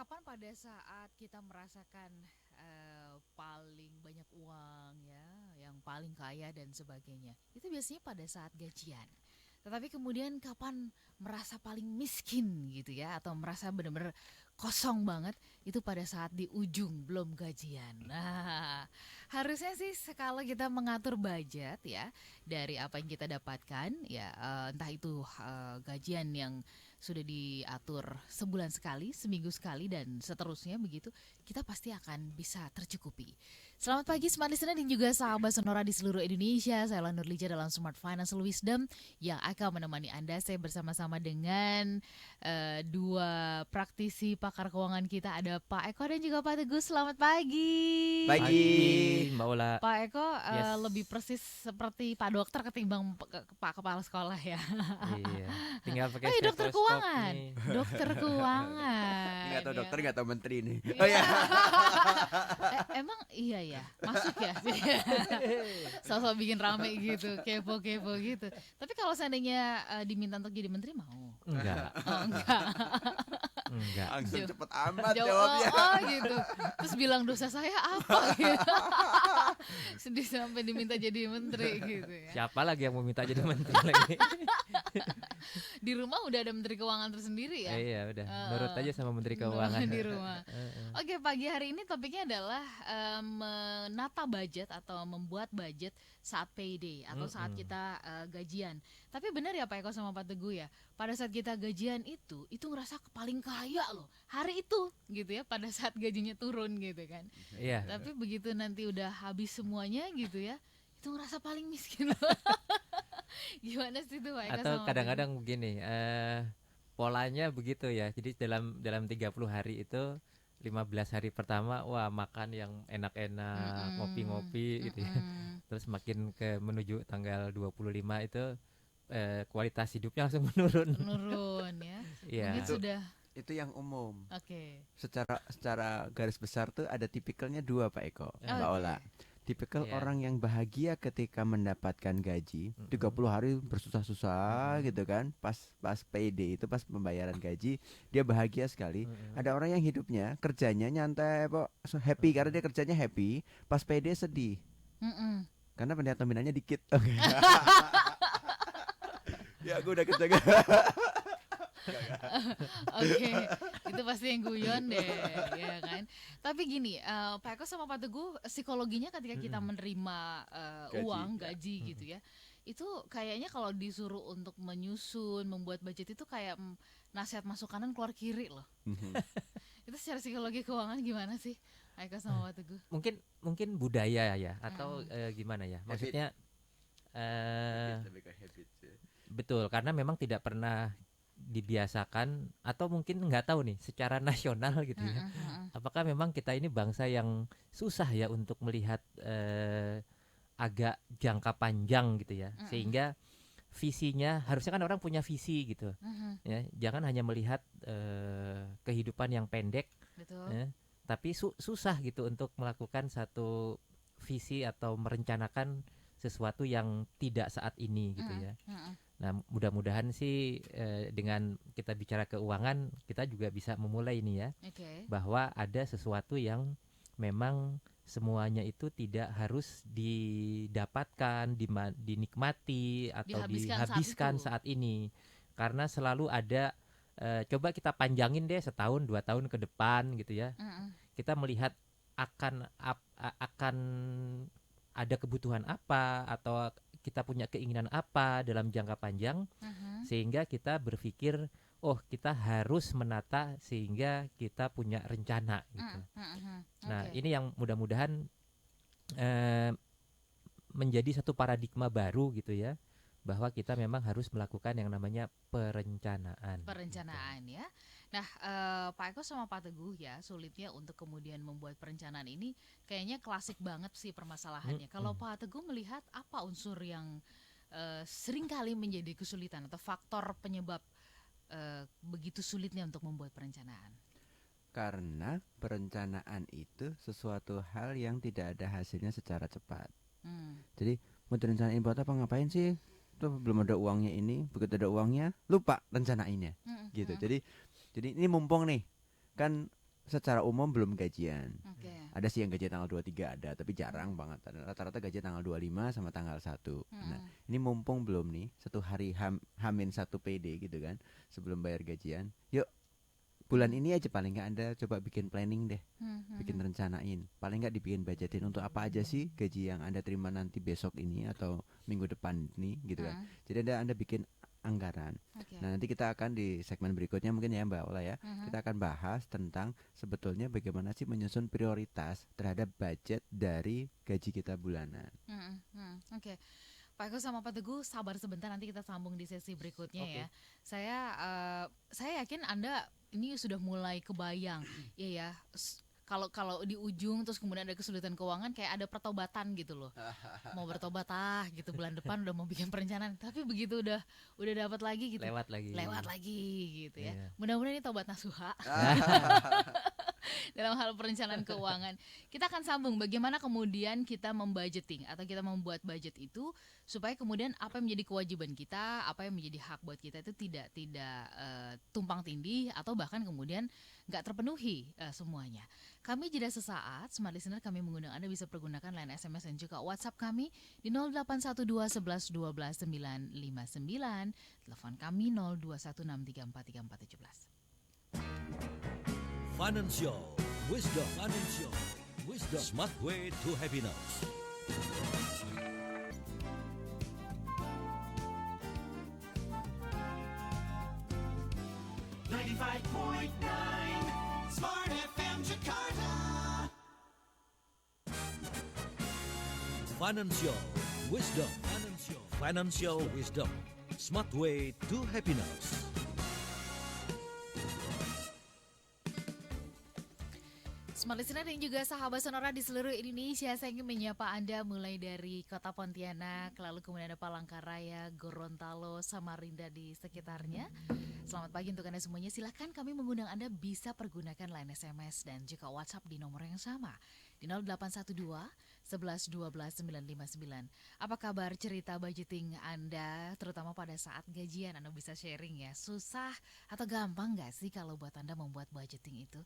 kapan pada saat kita merasakan paling banyak uang ya, yang paling kaya dan sebagainya? Itu biasanya pada saat gajian. Tetapi kemudian kapan merasa paling miskin gitu ya, atau merasa benar-benar kosong banget, itu pada saat di ujung belum gajian. Nah, harusnya sih kalau kita mengatur budget ya dari apa yang kita dapatkan ya, entah itu gajian yang sudah diatur sebulan sekali, seminggu sekali dan seterusnya begitu, kita pasti akan bisa tercukupi. Selamat pagi Smart Listener dan juga sahabat Sonora di seluruh Indonesia. Saya Lan Nurlija dalam Smart Financial Wisdom yang akan menemani Anda. Saya bersama-sama dengan dua praktisi pakar keuangan kita, ada Pak Eko dan juga Pak Teguh. Selamat pagi. Pagi, Mbak Ola. Pak Eko Yes. lebih persis seperti Pak Dokter ketimbang Pak Kepala Sekolah ya. Iya, tinggal pakai Oh iya, dokter stetoskop keuangan. nih. Dokter Ini keuangan. nggak tahu Ya. dokter, nggak tahu menteri nih. Iya. Oh ya. Emang iya ya, masuk ya. Sosok bikin rame gitu, kepo-kepo gitu. Tapi kalau seandainya diminta untuk jadi menteri mau? Enggak, Oh enggak. enggak. Langsung Jawab- cepet amat Jawab, jawabnya. oh gitu. Terus bilang dosa saya apa gitu. Sedih sampai diminta jadi menteri gitu ya. Siapa lagi yang mau minta jadi menteri lagi? Di rumah udah ada menteri keuangan tersendiri ya. Iya, udah. Nurut aja sama Menteri Nurut Keuangan. di rumah. Oke, pagi hari ini topiknya adalah menata budget atau membuat budget saat payday atau saat kita gajian. Tapi benar ya Pak Eko sama Pak Teguh ya, pada saat kita gajian itu ngerasa paling kaya loh hari itu gitu ya, pada saat gajinya turun gitu kan. Iya. Tapi begitu nanti udah habis semuanya gitu ya, itu ngerasa paling miskin. Gimana sih tuh Pak Eko Atau sama Pak kadang-kadang begini, polanya begitu ya. Jadi dalam 30 hari itu 15 hari pertama wah makan yang enak-enak, ngopi-ngopi gitu ya. Terus makin ke menuju tanggal 25 itu kualitas hidupnya langsung menurun. Menurun ya. Iya. Mungkin sudah Itu yang umum. oke. Secara garis besar tuh ada tipikalnya dua, Pak Eko, Mbak Oke. Ola. Tipikal Iya. orang yang bahagia ketika mendapatkan gaji 30 hari bersusah-susah gitu kan. Pas payday itu, pas pembayaran gaji, dia bahagia sekali. Ada orang yang hidupnya kerjanya nyantai, Pak, so happy karena dia kerjanya happy. Pas payday sedih Mm-mm. karena pendapat nominalnya dikit. Oke. Ya aku udah kerja. Oke, itu pasti yang guyon deh, ya kan. Tapi gini, Pak Eko sama Pak Teguh, psikologinya ketika kita menerima Gaji, uang, ya. gaji gitu ya, itu kayaknya kalau disuruh untuk menyusun, membuat budget itu kayak nasihat masuk kanan keluar kiri loh. Itu secara psikologi keuangan gimana sih, Pak Eko sama Pak Teguh? Mungkin budaya ya atau gimana ya, maksudnya Lebih ke habit sih. betul, karena memang tidak pernah dibiasakan atau mungkin nggak tahu nih secara nasional gitu ya, apakah memang kita ini bangsa yang susah ya untuk melihat agak jangka panjang gitu ya, sehingga visinya harusnya kan orang punya visi gitu ya, jangan hanya melihat kehidupan yang pendek. Betul. Ya, tapi susah gitu untuk melakukan satu visi atau merencanakan sesuatu yang tidak saat ini gitu ya. Nah, mudah-mudahan sih dengan kita bicara keuangan, kita juga bisa memulai ini ya, Oke. bahwa ada sesuatu yang memang semuanya itu tidak harus didapatkan, dinikmati atau Dihabiskan dihabiskan saat ini, karena selalu ada. Coba kita panjangin deh setahun 2 tahun ke depan gitu ya. Kita melihat akan ada kebutuhan apa atau kita punya keinginan apa dalam jangka panjang, sehingga kita berpikir oh kita harus menata sehingga kita punya rencana gitu. Nah Oke. ini yang mudah-mudahan menjadi satu paradigma baru gitu ya, bahwa kita memang harus melakukan yang namanya perencanaan. Perencanaan ya. Nah, Pak Eko sama Pak Teguh ya, sulitnya untuk kemudian membuat perencanaan ini kayaknya klasik banget sih permasalahannya. Kalau Pak Teguh melihat apa unsur yang sering kali menjadi kesulitan atau faktor penyebab begitu sulitnya untuk membuat perencanaan? Karena perencanaan itu sesuatu hal yang tidak ada hasilnya secara cepat. Jadi mau direncanain buat apa, ngapain sih? Tuh belum ada uangnya ini, begitu ada uangnya lupa rencanainnya. Gitu. Jadi ini mumpung nih. Kan secara umum belum gajian. Oke. Ada sih yang gajian tanggal 23 ada, tapi jarang banget. Rata-rata gajian tanggal 25 sama tanggal 1. Nah, ini mumpung belum nih, satu hari hamin 1 PD gitu kan, sebelum bayar gajian. Yuk, bulan ini aja paling nggak Anda coba bikin planning deh. Bikin rencanain. Paling nggak dibikin budgetin untuk apa aja sih gaji yang Anda terima nanti besok ini atau minggu depan ini gitu kan. Jadi Anda bikin anggaran. Oke. Nah, nanti kita akan di segmen berikutnya mungkin ya Mbak Ola ya. Kita akan bahas tentang sebetulnya bagaimana sih menyusun prioritas terhadap budget dari gaji kita bulanan. Oke. Pak Eko sama Pak Teguh sabar sebentar, nanti kita sambung di sesi berikutnya ya. Saya yakin Anda ini sudah mulai kebayang, ya. Kalau di ujung terus kemudian ada kesulitan keuangan, kayak ada pertobatan gitu loh. Mau bertobat gitu bulan depan udah mau bikin perencanaan, tapi begitu udah dapat lagi gitu. Lewat lagi Gitu ya. Iya. Mudah-mudahan ini tobat nasuha. Dalam hal perencanaan keuangan. Kita akan sambung bagaimana kemudian kita membudgeting atau kita membuat budget itu supaya kemudian apa yang menjadi kewajiban kita, apa yang menjadi hak buat kita itu tidak tumpang tindih atau bahkan kemudian nggak terpenuhi semuanya. Kami jeda sesaat, Smart Listener, kami mengundang Anda bisa pergunakan line SMS dan juga WhatsApp kami di 0812 11 12 959, telepon kami 0216343417. Financial Wisdom. Smart way to happiness. Smart FM Jakarta. Financial wisdom. Smart way to happiness. Smart Listener dan juga sahabat Sonora di seluruh Indonesia, saya ingin menyapa Anda mulai dari kota Pontianak, lalu kemudian ada Palangkaraya, Gorontalo, Samarinda di sekitarnya. Selamat pagi untuk Anda semuanya. Silakan kami mengundang Anda bisa pergunakan line SMS dan juga WhatsApp di nomor yang sama di 0812 11 12 959. Apa kabar cerita budgeting Anda, terutama pada saat gajian? Anda bisa sharing ya. Susah atau gampang nggak sih kalau buat Anda membuat budgeting itu?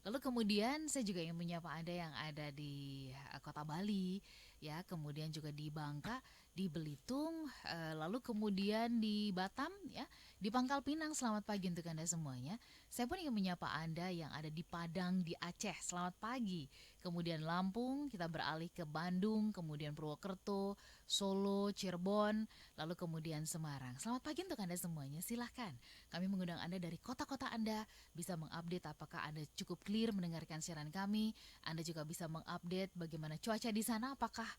Lalu kemudian saya juga ingin menyapa Anda yang ada di kota Bali, ya, kemudian juga di Bangka, di Belitung, lalu kemudian di Batam, ya, di Pangkal Pinang. Selamat pagi untuk Anda semuanya. Saya pun ingin menyapa Anda yang ada di Padang, di Aceh. Selamat pagi. Kemudian Lampung, kita beralih ke Bandung, kemudian Purwokerto, Solo, Cirebon, lalu kemudian Semarang. Selamat pagi untuk Anda semuanya. Silahkan kami mengundang Anda dari kota-kota Anda, bisa mengupdate apakah Anda cukup clear mendengarkan siaran kami. Anda juga bisa mengupdate bagaimana cuaca di sana, apakah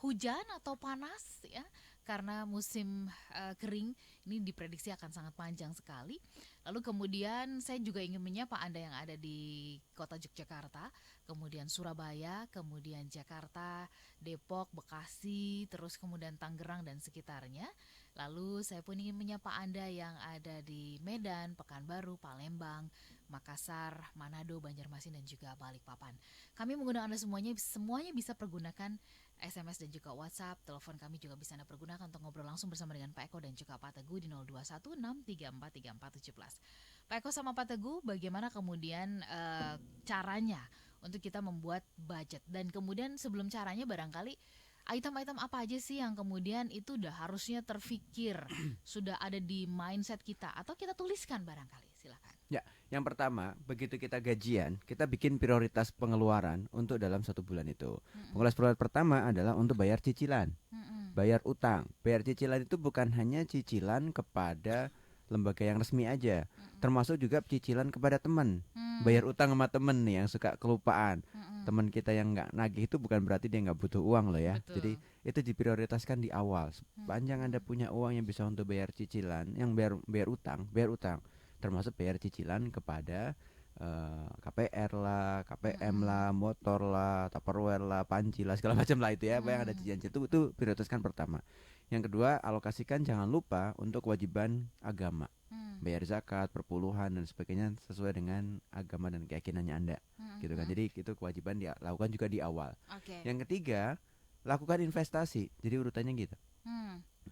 hujan atau panas, ya, karena musim kering ini diprediksi akan sangat panjang sekali. Lalu kemudian saya juga ingin menyapa Anda yang ada di kota Yogyakarta, kemudian Surabaya, kemudian Jakarta, Depok, Bekasi, terus kemudian Tangerang dan sekitarnya. Lalu saya pun ingin menyapa Anda yang ada di Medan, Pekanbaru, Palembang, Makassar, Manado, Banjarmasin dan juga Balikpapan. Kami mengundang Anda semuanya bisa pergunakan SMS dan juga WhatsApp. Telepon kami juga bisa Anda pergunakan untuk ngobrol langsung bersama dengan Pak Eko dan juga Pak Teguh di 0216343417. Pak Eko sama Pak Teguh, bagaimana kemudian caranya untuk kita membuat budget? Dan kemudian sebelum caranya, barangkali item-item apa aja sih yang kemudian itu udah harusnya terfikir, sudah ada di mindset kita, atau kita tuliskan barangkali? Silakan. Ya, yang pertama, begitu kita gajian, kita bikin prioritas pengeluaran untuk dalam 1 bulan itu. Pengeluaran pertama adalah untuk bayar cicilan, bayar utang. Bayar cicilan itu bukan hanya cicilan kepada lembaga yang resmi aja, termasuk juga cicilan kepada teman. Bayar utang sama teman nih yang suka kelupaan. Teman kita yang nggak nagih itu bukan berarti dia nggak butuh uang loh ya. Betul. Jadi itu diprioritaskan di awal. Sepanjang Anda punya uang yang bisa untuk bayar cicilan, yang bayar utang, termasuk bayar cicilan kepada KPR lah, KPM lah, motor lah, Tupperware lah, panci lah, segala macam lah itu ya. Yang ada cicilan itu prioritaskan pertama. Yang kedua, alokasikan jangan lupa untuk kewajiban agama, bayar zakat, perpuluhan dan sebagainya sesuai dengan agama dan keyakinannya Anda, gitu kan. Jadi itu kewajiban dilakukan juga di awal. Okay. Yang ketiga, lakukan investasi. Jadi urutannya gitu.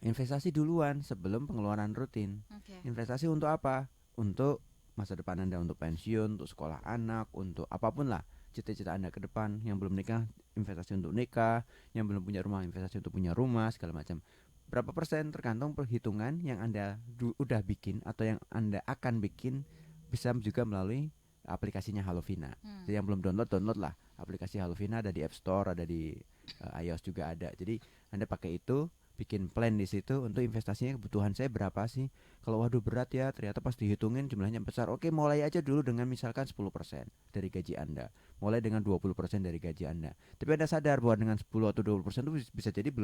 Investasi duluan sebelum pengeluaran rutin. Okay. Investasi untuk apa? Untuk masa depan Anda, untuk pensiun, untuk sekolah anak, untuk apapun lah cita-cita Anda ke depan. Yang belum nikah, investasi untuk nikah. Yang belum punya rumah, investasi untuk punya rumah, segala macam. Berapa persen tergantung perhitungan yang Anda udah bikin atau yang Anda akan bikin. Bisa juga melalui aplikasinya Halovina. Jadi yang belum download lah aplikasi Halovina, ada di App Store, ada di iOS juga ada. Jadi Anda pakai itu, bikin plan di situ untuk investasinya, kebutuhan saya berapa sih. Kalau waduh berat ya, ternyata pas dihitungin jumlahnya besar. Oke, mulai aja dulu dengan misalkan 10% dari gaji Anda. Mulai dengan 20% dari gaji Anda. Tapi Anda sadar bahwa dengan 10 atau 20% itu bisa jadi belum